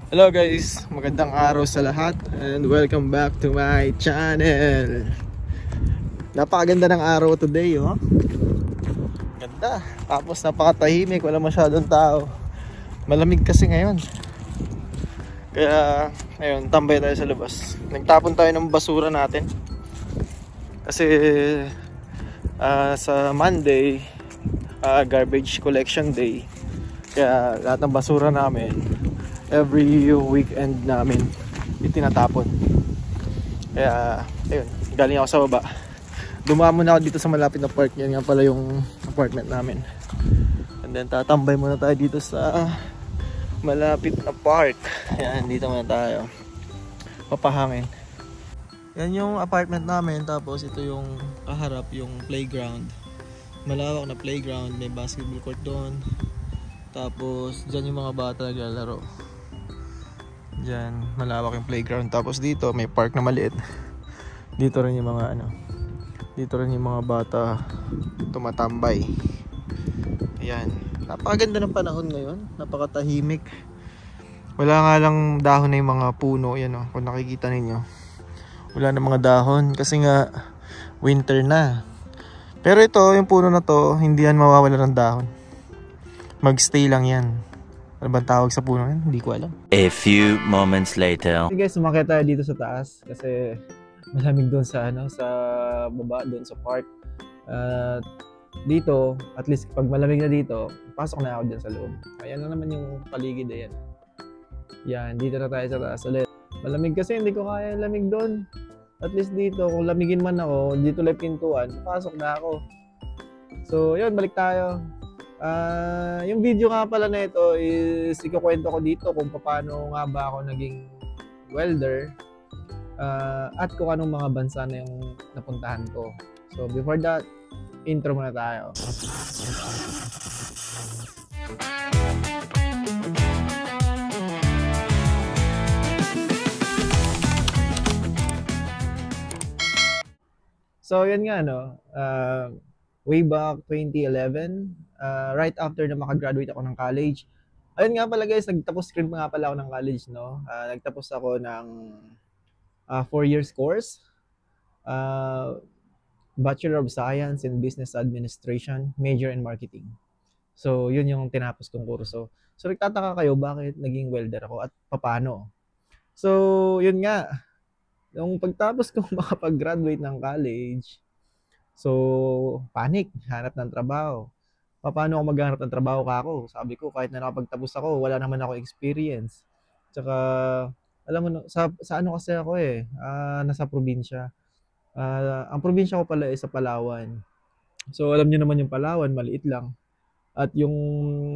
Hello guys, magandang araw sa lahat and welcome back to my channel. Napakaganda ng araw today, oh. Ganda, tapos napakatahimik, wala masyadong tao. Malamig kasi ngayon. Kaya ayun, tambay tayo sa labas. Nagtapon tayo ng basura natin. Kasi sa Monday, garbage collection day. Kaya lahat ng basura namin every weekend namin itinatapon. Kaya ayun, galing ako sa baba, dumamon ako dito sa malapit na park. Yan nga pala yung apartment namin. And then tatambay muna tayo dito sa malapit na park. Yan, dito muna tayo papahangin. Yan yung apartment namin. Tapos ito yung kaharap, yung playground. Malawak na playground, may basketball court doon. Tapos dyan yung mga bata naglalaro. Diyan, malawak yung playground. Tapos dito, may park na maliit. Dito rin yung mga dito rin yung mga bata tumatambay. Ayan. Napakaganda ng panahon ngayon. Napakatahimik. Wala nga lang dahon na yung mga puno. Yan, oh, kung nakikita ninyo. Wala na mga dahon kasi nga winter na. Pero ito, yung puno na to, hindi yan mawawala ng dahon. Magstay lang yan. Ano bang tawag sa puno yan? Hindi ko alam. A few moments later. Okay guys, sumakit tayo dito sa taas kasi malamig doon sa sa baba, doon sa park. Dito, at least pag malamig na dito, pasok na ako dyan sa loob. Ayan na naman yung paligid, ayan. Yan, dito na tayo sa taas ulit. Malamig kasi, hindi ko kaya lamig doon. At least dito, kung lamigin man ako, dito lang pintuan, pasok na ako. So, yun, balik tayo. Yung video nga pala na ito is ikukwento ko dito kung paano nga ba ako naging welder at kung anong mga bansa na yung napuntahan ko. So before that, intro muna tayo. So yun nga way back 2011, right after na makagraduate ako ng college. Ayun nga pala guys, nagtapos rin nga pala ako ng college, no? Nagtapos ako ng 4 years course. Bachelor of Science in Business Administration, major in Marketing. So, yun yung tinapos kong kurso. So, nagtataka kayo bakit naging welder ako at paano? So, yun nga. Nung pagtapos kong makapag-graduate ng college, so, panic, hanap ng trabaho. Paano ako maghanap ng trabaho ako? Sabi ko, kahit na nakapagtapos ako, wala naman ako experience. Tsaka, alam mo, sa ano kasi ako nasa probinsya. Ang probinsya ko pala ay sa Palawan. So, alam niyo naman yung Palawan, maliit lang. At yung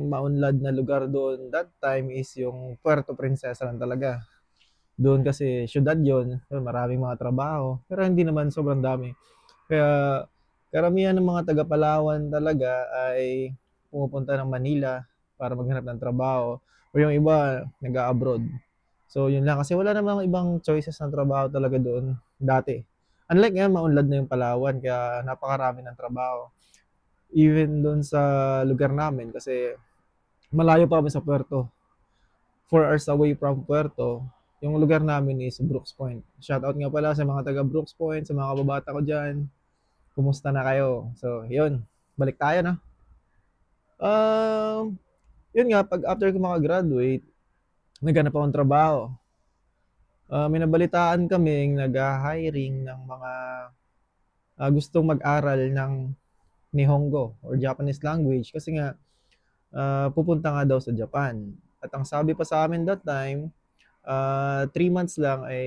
maunlad na lugar doon, that time is yung Puerto Princesa lang talaga. Doon kasi, syudad yun, maraming mga trabaho. Pero hindi naman sobrang dami. Kaya, karamihan ng mga taga Palawan talaga ay pumupunta ng Manila para maghanap ng trabaho. O yung iba, nag-a-abroad. So, yun lang. Kasi wala namang ibang choices ng trabaho talaga doon dati. Unlike ngayon, maunlad na yung Palawan. Kaya napakarami ng trabaho. Even doon sa lugar namin. Kasi malayo pa kami sa Puerto. 4 hours away from Puerto. Yung lugar namin is Brooks Point. Shoutout nga pala sa mga taga Brooks Point, sa mga kababata ko dyan. Kumusta na kayo? So, yun. Balik tayo, no? Yun nga, pag after ko makagraduate, naghanap akong trabaho. May nabalitaan kaming nag-hiring ng mga gustong mag-aral ng Nihongo or Japanese language kasi nga pupunta nga daw sa Japan. At ang sabi pa sa amin that time, 3 months lang ay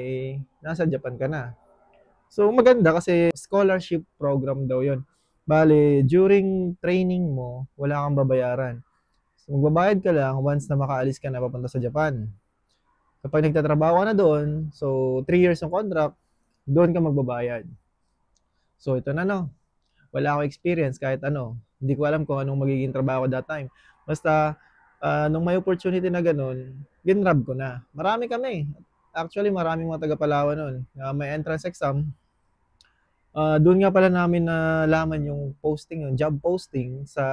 nasa Japan ka na. So maganda kasi scholarship program daw yun. Bale, during training mo, wala kang babayaran. So, magbabayad ka lang once na makaalis ka na papunta sa Japan. Kapag nagtatrabaho ka na doon, so 3 years ng contract, doon ka magbabayad. So ito na wala akong experience kahit ano. Hindi ko alam kung anong magiging trabaho that time. Basta, nung may opportunity na ganun, ginrab ko na. Marami kami. Actually, maraming mga taga-Palawan nun. May entrance exam. Doon nga pala namin nalaman yung posting, yung job posting sa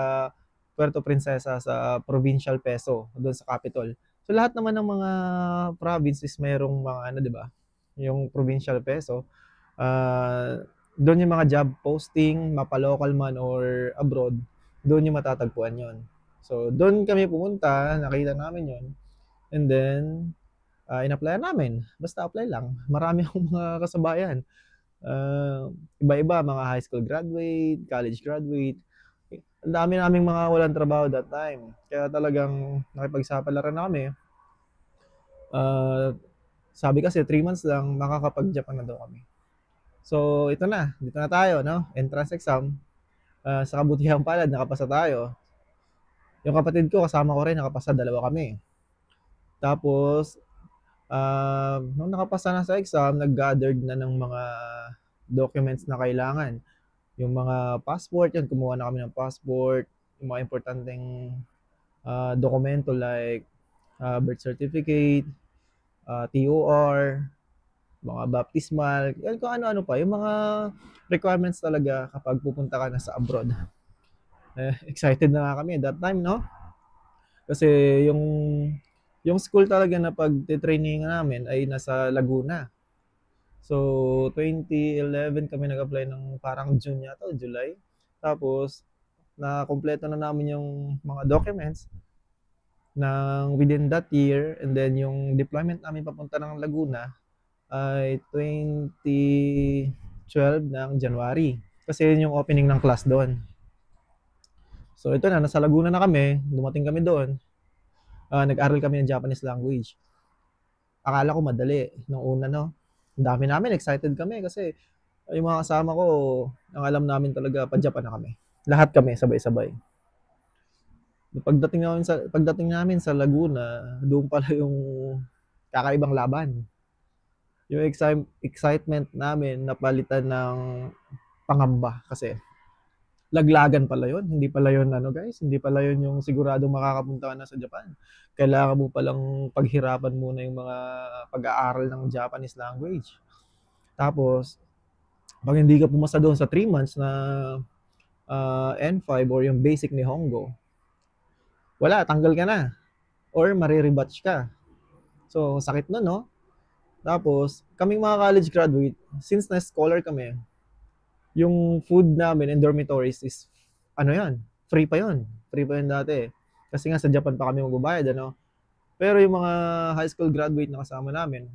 Puerto Princesa sa Provincial Peso, doon sa capital. So lahat naman ng mga provinces mayroong mga ano, 'di ba? Yung provincial peso. Doon yung mga job posting, mapa-local man or abroad, doon yung matatagpuan yon. So doon kami pumunta, nakita namin yon, and then in-apply namin. Basta apply lang. Marami akong mga kasabayan. Iba-iba, mga high school graduate, college graduate. Ang dami naming mga walang trabaho that time. Kaya talagang nakipagsapalaran na kami. Sabi kasi 3 months lang, makakapag-Japan na daw kami. So, ito na. Dito na tayo, no? Entrance exam. Sa kabutihang palad, nakapasa tayo. Yung kapatid ko, kasama ko rin, nakapasa. Dalawa kami. Tapos, nung nakapasa na sa exam, nag-gathered na ng mga documents na kailangan. Yung mga passport, yun, kumuha na kami ng passport. Yung mga importanteng dokumento like birth certificate, TOR, mga baptismal, yan kung ano-ano pa, yung mga requirements talaga kapag pupunta ka na sa abroad. Excited na nga kami that time, no? Kasi yung school talaga na pag-training namin ay nasa Laguna. So, 2011 kami nag-apply ng parang June yata o July. Tapos, na-kompleto na namin yung mga documents ng within that year, and then yung deployment namin papunta ng Laguna ay 2012 ng January. Kasi yun yung opening ng class doon. So ito na, nasa Laguna na kami, dumating kami doon. Nag-aral kami ng Japanese language. Akala ko madali nung una, no? Ang dami namin, excited kami kasi yung mga kasama ko, ang alam namin talaga, pa-Japan na kami. Lahat kami, sabay-sabay. Pagdating namin sa Laguna, doon pala yung kakaibang laban. Yung excitement namin napalitan ng pangamba kasi laglagan pala yun. Hindi pala yun ano guys, hindi pala yun yung siguradong makakapunta ka na sa Japan. Kailangan mo palang paghirapan muna yung mga pag-aaral ng Japanese language. Tapos, pag hindi ka pumasa doon sa 3 months na N5 or yung basic ni Hongo, wala, tanggal ka na. Or marirebatch ka. So, sakit nun, no? Tapos, kaming mga college graduate, since na-scholar kami, yung food namin and dormitories is, ano yan, free pa yun. Free pa yun dati. Kasi nga sa Japan pa kami magbabayad, ano. Pero yung mga high school graduate na kasama namin,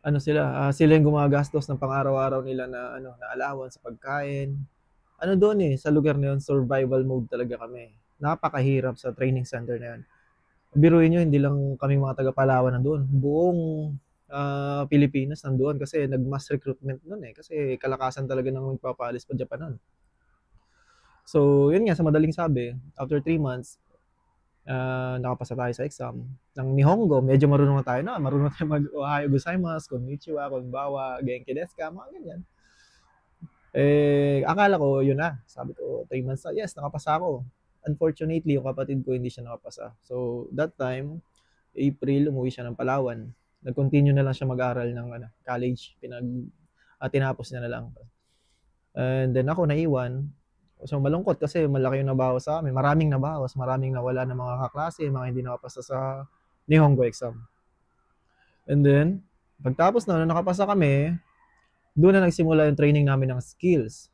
ano sila yung gumagastos ng pang-araw-araw nila na, na allowance sa pagkain. Ano doon sa lugar na yun, survival mode talaga kami. Napakahirap sa training center na yan. Biruin nyo, hindi lang kami mga taga-Palawan nandoon. Buong Pilipinas nandoon kasi nag-mass recruitment noon kasi kalakasan talaga ng magpapalis pa Japan noon. So, yun nga, sa madaling sabi, after 3 months, nakapasa tayo sa exam. Ng Nihongo, medyo marunong na tayo na. Marunong tayo mag-Ohayo gozaimasu, konnichiwa, konbawa, genki desu ka, mga ganyan. Akala ko, yun na. Sabi ko, 3 months na. Yes, nakapasa ako. Unfortunately, yung kapatid ko hindi siya nakapasa. So, that time, April, umuwi siya ng Palawan. Nag-continue na lang siya mag-aral ng college. Tinapos niya na lang. And then ako naiwan. So, malungkot kasi malaki yung nabawas sa amin. Maraming nabawas, maraming nawala ng mga kaklase, mga hindi nakapasa sa Nihongo exam. And then, pagtapos na nakapasa kami, doon na nagsimula yung training namin ng skills.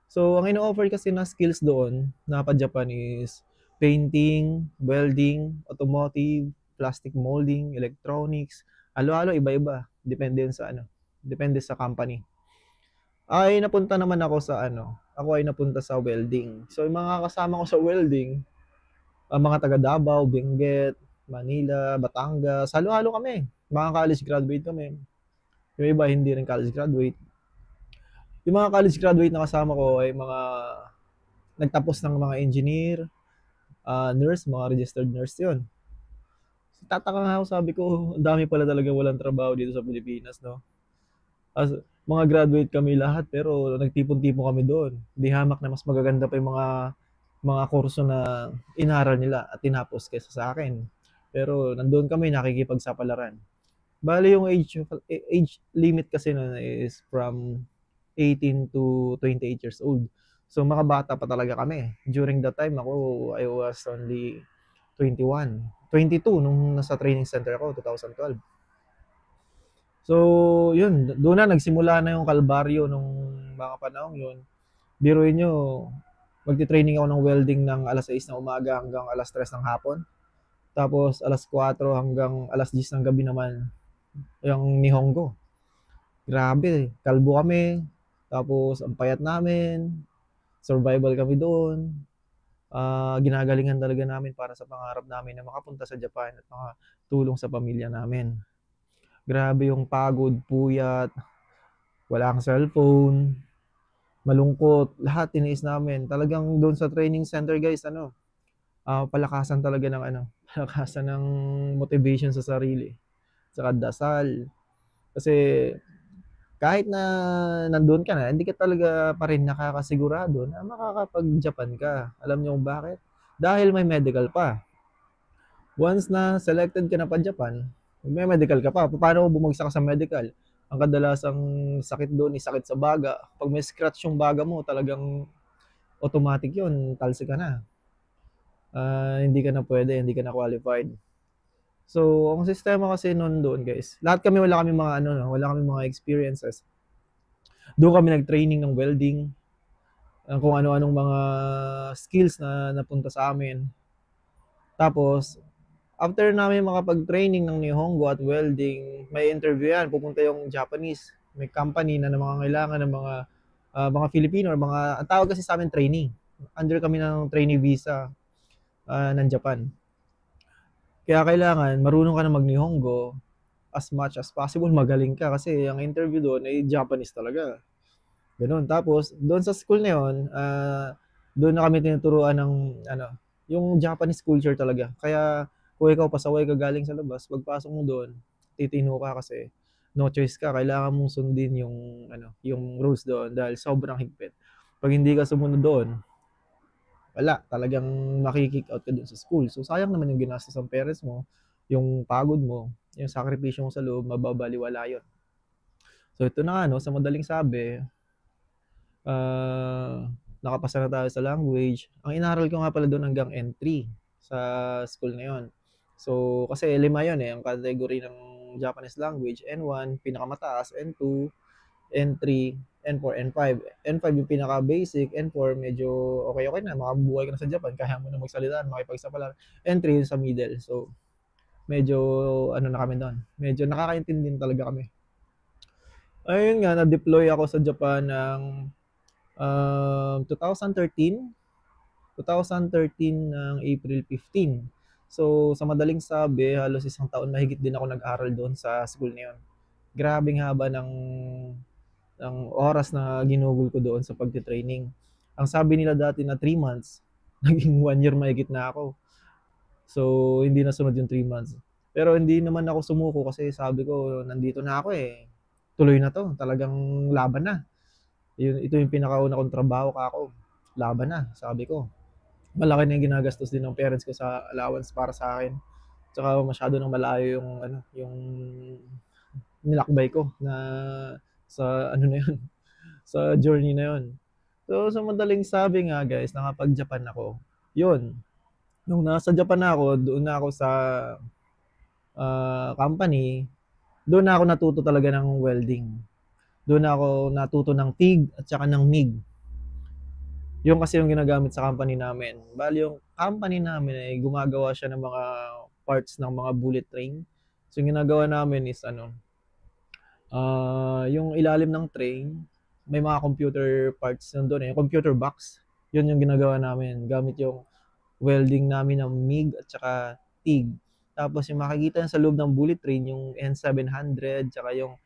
So, ang ino-offer kasi na skills doon na pa-Japan is painting, welding, automotive, plastic molding, electronics, halo-halo, iba-iba. Depende sa depende sa company. Napunta naman ako sa ako ay napunta sa welding. So, yung mga kasama ko sa welding, mga taga Davao, Benguet, Manila, Batangas, halo-halo kami. Mga college graduate kami. Yung iba hindi rin college graduate. Yung mga college graduate na kasama ko ay mga nagtapos ng mga engineer, nurse, mga registered nurse yun. Tataka nga ako, sabi ko, ang dami pala talaga walang trabaho dito sa Pilipinas, no? As, mga graduate kami lahat, pero nagtipon-tipon kami doon. Di hamak na mas magaganda pa yung mga kurso na inaral nila at tinapos kaysa sa akin. Pero nandoon kami nakikipagsapalaran. Bali yung age limit kasi nun is from 18 to 28 years old. So mga bata pa talaga kami. During that time I was only 21. 22 nung nasa training center ako, 2012. So, yun, doon na nagsimula na yung kalbaryo nung mga panahon yun. Biruin nyo, magti-training ako ng welding ng alas 6 ng umaga hanggang alas 3 ng hapon. Tapos alas 4 hanggang alas 10 ng gabi naman yung Nihongo. Grabe, kalbo kami. Tapos ang payat namin. Survival kami doon. Ginagalingan talaga namin para sa pangarap namin na makapunta sa Japan at makatulong sa pamilya namin. Grabe yung pagod, puyat, wala kang cellphone, malungkot, lahat tiniis namin. Talagang doon sa training center guys, palakasan talaga ng palakasan ng motivation sa sarili. Saka dasal. Kasi kahit na nandun ka na, hindi ka talaga pa rin nakakasigurado na makakapag-Japan ka. Alam niyo kung bakit? Dahil may medical pa. Once na selected ka na pa Japan, may medical ka pa. Paano bumagsak ka sa medical? Ang kadalasang sakit doon is sakit sa baga. Pag may scratch yung baga mo, talagang automatic yun, talsi ka na. Hindi ka na pwede, hindi ka na qualified. So, ang sistema kasi noon doon, guys, lahat kami wala kami mga wala kami mga experiences. Doon kami nag-training ng welding, kung ano-anong mga skills na napunta sa amin. Tapos, after namin makapag-training ng Nihongo at welding, may interview yan, pupunta yung Japanese, may company na nangangailangan ng mga Filipino or ang tawag kasi sa amin trainee. Under kami ng trainee visa ng Japan. Kaya kailangan marunong ka na mag-Nihongo as much as possible, magaling ka kasi ang interview doon ay Japanese talaga. Ganun. Tapos doon sa school na yun, doon na kami tinuturuan ng yung Japanese culture talaga. Kaya kung ikaw pasaway ka galing sa labas, pagpasok mo doon, titino ka kasi no choice ka, kailangan mong sundin yung rules doon dahil sobrang higpit. Pag hindi ka sumunod doon, wala, talagang maki-kick out ka dun sa school. So sayang naman yung ginastos ng parents mo, yung pagod mo, yung sakripisyo mo sa loob, mababaliwala yun. So ito na sa madaling sabi, nakapasa na tayo sa language. Ang inaral ko nga pala doon hanggang N3 sa school na yun. So kasi 5 yun ang category ng Japanese language. N1, pinakamataas, N2, N3, N4, N5. N5 yung pinaka-basic, N4 medyo okay na, makabuhay ka na sa Japan, kaya mo na magsalita, makipagsapalaran. N3 yung sa middle. So medyo na kami doon. Medyo nakakaintindi talaga kami. Ayun nga, na-deploy ako sa Japan ng 2013 ng April 15. So sa madaling sabi, halos isang taon mahigit din ako nag-aral doon sa school na yun. Grabing haba ng oras na ginugol ko doon sa pagte-training. Ang sabi nila dati na 3 months, naging 1 year mahigit na ako. So hindi nasunod yung 3 months. Pero hindi naman ako sumuko kasi sabi ko, nandito na ako tuloy na to, talagang laban na. Ito yung pinakauna kong trabaho ako, laban na, sabi ko. Malaki na yung ginagastos din ng parents ko sa allowance para sa akin. Tsaka masyado nang malayo yung nilakbay ko na sa na yun, sa journey na yun. So sa madaling sabi nga guys, nakapag-Japan ako. Yun, nung nasa Japan na ako, doon na ako sa company, doon na ako natuto talaga ng welding. Doon na ako natuto ng TIG at saka ng MIG. Yung kasi yung ginagamit sa company namin. Bali yung company namin ay gumagawa siya ng mga parts ng mga bullet train. So yung ginagawa namin is yung ilalim ng train, may mga computer parts nandun yung computer box. Yun yung ginagawa namin gamit yung welding namin ng MIG at saka TIG. Tapos yung makikita sa loob ng bullet train, yung N700, tsaka yung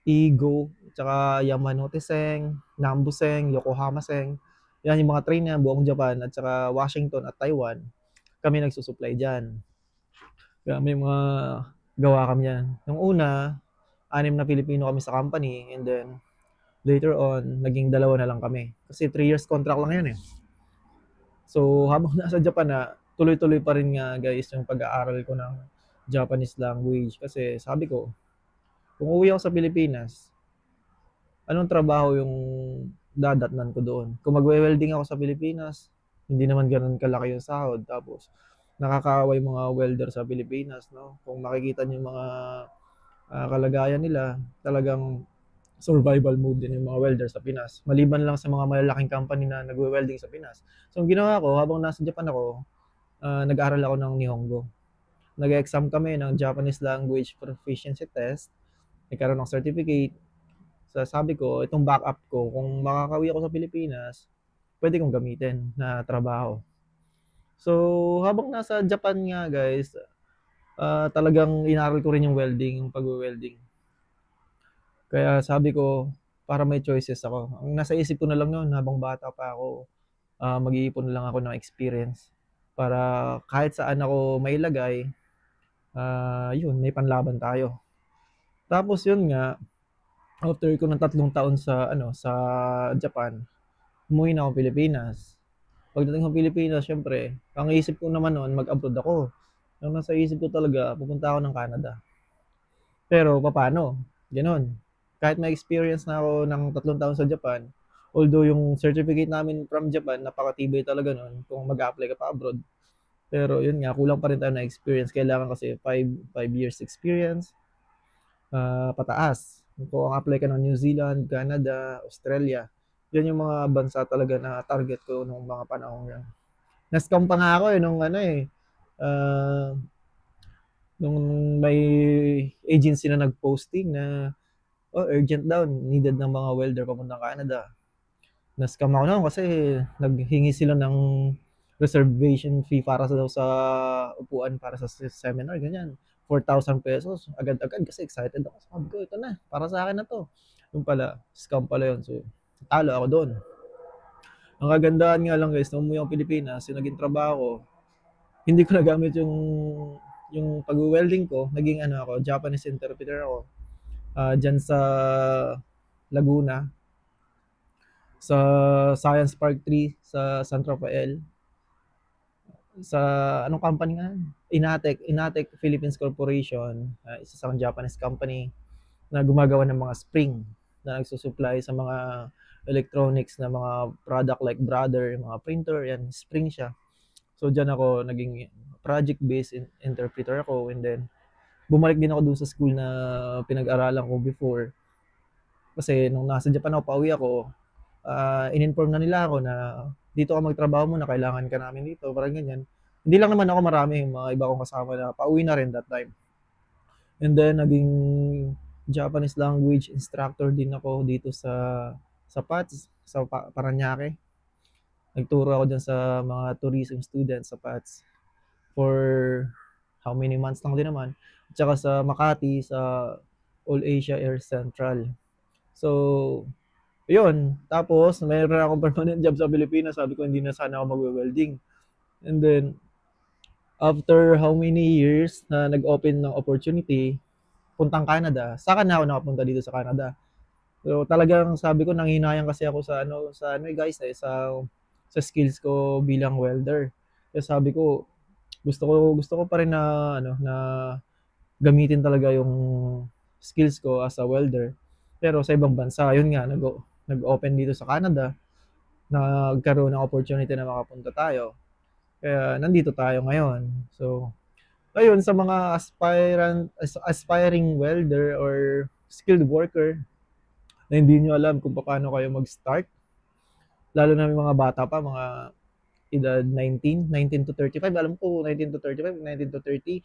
Igo, tsaka Yamanote Seng, Nambu Seng, Yokohama Seng. Yan yung mga train na buong Japan at saka Washington at Taiwan. Kami nagsusupply dyan. Kaya may mga gawa kami yan. Nung una, 6 na Pilipino kami sa company and then later on, naging 2 na lang kami. Kasi 3 years contract lang yan So habang nasa Japan na, tuloy-tuloy pa rin nga guys yung pag-aaral ko ng Japanese language. Kasi sabi ko, kung uwi ako sa Pilipinas, anong trabaho yung dadatnan ko doon? Kung magwe-welding ako sa Pilipinas, hindi naman ganoon kalaki yung sahod. Tapos, nakakaaway mga welder sa Pilipinas, no? Kung makikita niyo yung mga kalagayan nila, talagang survival mode din yung mga welder sa Pinas. Maliban lang sa mga malalaking company na nagwe-welding sa Pinas. So, ang ginawa ko, habang nasa Japan ako, nag-aral ako ng Nihongo. Nag-exam kami ng Japanese Language Proficiency Test. Nagkaroon ng certificate. So, sabi ko, itong backup ko, kung makakauwi ako sa Pilipinas, pwede kong gamitin na trabaho. So, habang nasa Japan nga guys, talagang inaral ko rin yung welding, yung pagwe-welding. Kaya sabi ko, para may choices ako. Ang nasa isip ko na lang noon habang bata pa ako, mag-iipon lang ako ng experience para kahit saan ako mailagay, yun, may panlaban tayo. Tapos yun nga, after ko ng 3 taon sa sa Japan, umuwi na ako Pilipinas. Pagdating ko Pilipinas, syempre, ang isip ko naman noon, mag-abroad ako. Ang nasa isip ko talaga, pupunta ako ng Canada. Pero paano? Gano'n. Kahit may experience na ako ng 3 taon sa Japan, although yung certificate namin from Japan, napakatibay talaga nun kung mag-apply ka pa abroad. Pero yun nga, kulang pa rin tayo na experience. Kailangan kasi 5 years experience, pataas. Kung apply ka ng New Zealand, Canada, Australia, yan yung mga bansa talaga na target ko nung mga panahon yan. Na-scam pa nga ako nung nung may agency na nag-posting na urgent daw, needed ng mga welder papuntang Canada. Na-scam ako noon kasi naghingi sila ng reservation fee para sa upuan para sa seminar, ganyan. 4,000 pesos, agad-agad kasi excited ako. Sabi ko, ito na, para sa akin na to. Yung pala, scam pala yun. So, talo ako doon. Ang kagandahan nga lang guys, nung umuwi ako Pilipinas, yung naging trabaho ko, hindi ko nagamit yung pag-welding ko, naging ako, Japanese interpreter ako. Diyan sa Laguna, sa Science Park 3 sa San Rafael, sa anong company nga? Inatec Philippines Corporation, isa sa Japanese company na gumagawa ng mga spring na nagsusupply sa mga electronics na mga product like Brother, mga printer, yan, spring siya. So diyan ako naging project-based interpreter ako, and then bumalik din ako dun sa school na pinag-aralan ko before. Kasi nung nasa Japan ako, pauwi ako, in-inform na nila ako na dito ka magtrabaho muna, kailangan ka namin dito, parang ganyan. Hindi lang naman ako, marami yung mga iba kong kasama na pauwi na rin that time. And then naging Japanese language instructor din ako dito sa PATS, sa Paranaque. Nagturo ako dyan sa mga tourism students sa PATS for how many months lang din naman. At saka sa Makati, sa All Asia Air Central. So, yun. Tapos, mayroon akong permanent job sa Pilipinas. Sabi ko, hindi na sana ako magwe-welding. And then, after how many years na nag-open ng opportunity, puntang Canada, saka na ako nakapunta dito sa Canada. So, talagang sabi ko, nanghinayang kasi ako sa guys, sa skills ko bilang welder. Kaya sabi ko, gusto ko pa rin na na gamitin talaga yung skills ko as a welder, pero sa ibang bansa. Yun nga, nag-open dito sa Canada, nagkaroon ng opportunity na makapunta tayo. Kaya nandito tayo ngayon. So, ayun, sa mga aspiring welder or skilled worker na hindi nyo alam kung paano kayo mag-start, lalo na may mga bata pa, mga edad 19 to 35, alam ko 19 to 35, 19 to 30,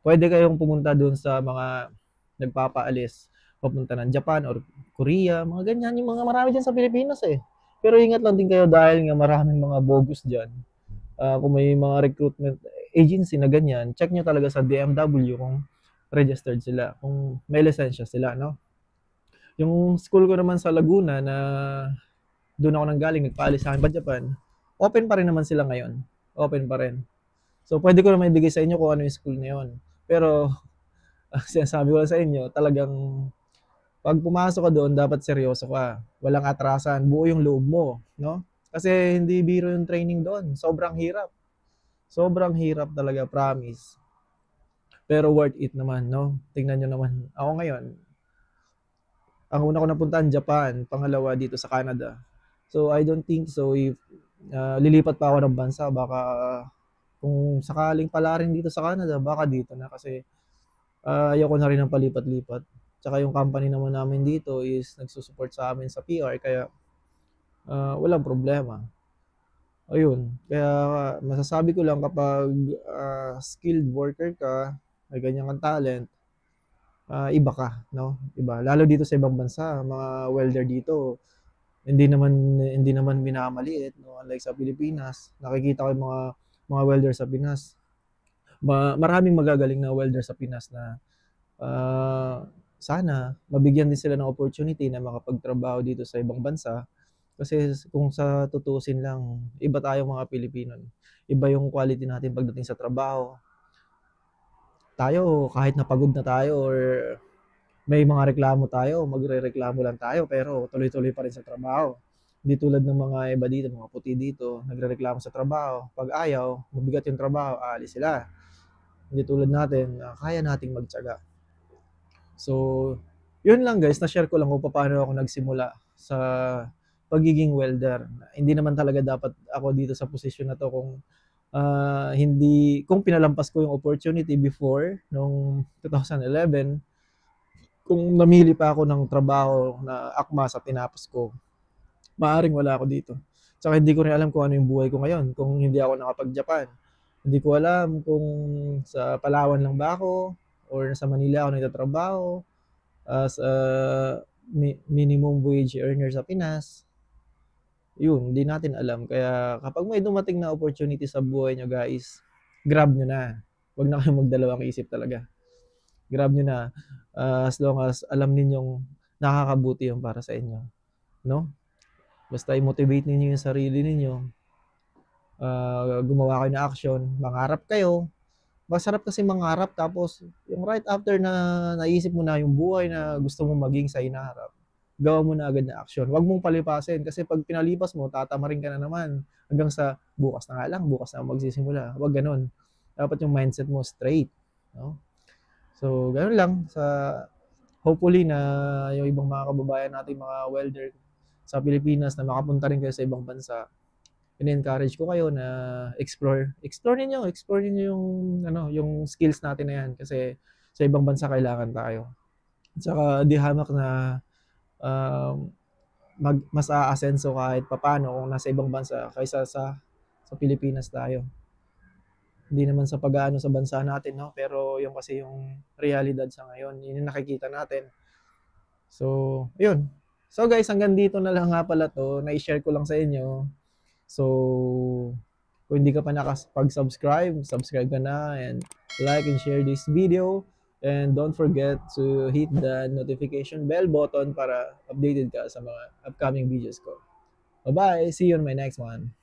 pwede kayong pumunta doon sa mga nagpapaalis papunta ng Japan or Korea, mga ganyan, yung mga marami dyan sa Pilipinas eh. Pero ingat lang din kayo dahil nga maraming mga bogus dyan. Kung may mga recruitment agency na ganyan, check nyo talaga sa DMW kung registered sila, kung may lisensya sila, no? Yung school ko naman sa Laguna na doon ako nanggaling, nagpaalis sa akin pa Japan, open pa rin naman sila ngayon. Open pa rin. So, pwede ko naman ibigay sa inyo kung ano yung school na yun. Pero, sinasabi ko lang sa inyo, talagang pag pumasok ka doon, dapat seryoso ka. Walang atrasan. Buo yung loob mo, no? Kasi hindi biro yung training doon. Sobrang hirap. Sobrang hirap talaga, promise. Pero worth it naman, no? Tingnan nyo naman. Ako ngayon, ang una ko napuntahan, Japan. Pangalawa dito sa Canada. So, I don't think so if lilipat pa ako ng bansa, baka Kung sakaling pala rin dito sa Canada, baka dito na kasi ayoko na rin ng palipat-lipat. Tsaka yung company naman namin dito is nagsusupport sa amin sa PR kaya walang problema. Ayun, kaya masasabi ko lang kapag skilled worker ka, may ganyan kang talent, iba ka, no? Iba. Lalo dito sa ibang bansa, mga welder dito, hindi naman minamaliit, no? Unlike sa Pilipinas, nakikita ko yung mga welder sa Pinas. Maraming magagaling na welder sa Pinas na sana mabigyan din sila ng opportunity na makapagtrabaho dito sa ibang bansa. Kasi kung sa tutuusin lang, iba tayong mga Pilipino. Iba yung quality natin pagdating sa trabaho. Tayo, kahit napagod na tayo or may mga reklamo tayo, magrereklamo lang tayo pero tuloy-tuloy pa rin sa trabaho. Hindi tulad ng mga iba dito, mga puti dito, nagrereklamo sa trabaho. Pag ayaw, mabigat yung trabaho, aalis sila. Hindi tulad natin, kaya nating magtiyaga. So, yun lang guys, na-share ko lang kung paano ako nagsimula sa pagiging welder. Hindi naman talaga dapat ako dito sa posisyon na to kung pinalampas ko yung opportunity before nung 2011, kung namili pa ako ng trabaho na akma sa tinapos ko, maaring wala ako dito. Tsaka hindi ko rin alam kung ano yung buhay ko ngayon kung hindi ako nakapag-Japan. Hindi ko alam kung sa Palawan lang ba ako or sa Manila ako nagtatrabaho as a minimum wage earner sa Pinas. Yun, hindi natin alam. Kaya kapag may dumating na opportunity sa buhay nyo guys, grab nyo na. Huwag na kayong magdalawang isip talaga. Grab nyo na as long as alam ninyong nakakabuti yung para sa inyo. No? Basta i-motivate ninyo yung sarili ninyo. Gumawa kayo ng action. Mangarap kayo. Masarap kasi mangarap tapos yung right after na naisip mo na yung buhay na gusto mong maging sa hinaharap, gawa mo na agad na action. Huwag mong palipasin kasi pag pinalipas mo, tatamarin ka na naman hanggang sa bukas na nga lang, bukas na magsisimula. Huwag ganun. Dapat yung mindset mo straight. No? So, ganun lang. Hopefully na yung ibang mga kababayan natin, mga welder sa Pilipinas na makapunta rin kayo sa ibang bansa, in-encourage ko kayo na explore niyo yung skills natin na yan kasi sa ibang bansa kailangan tayo. At saka di hamak na mas aasenso kahit papano kung nasa ibang bansa kaysa sa Pilipinas tayo. Hindi naman sa pag-aano sa bansa natin, no? Pero yung kasi yung realidad sa ngayon, yun yung nakikita natin. So, yun. So guys, hanggang dito na lang nga pala to. Na-share ko lang sa inyo. So, kung hindi ka pa nakapag-subscribe, subscribe ka na and like and share this video. And don't forget to hit the notification bell button para updated ka sa mga upcoming videos ko. Bye-bye! See you on my next one.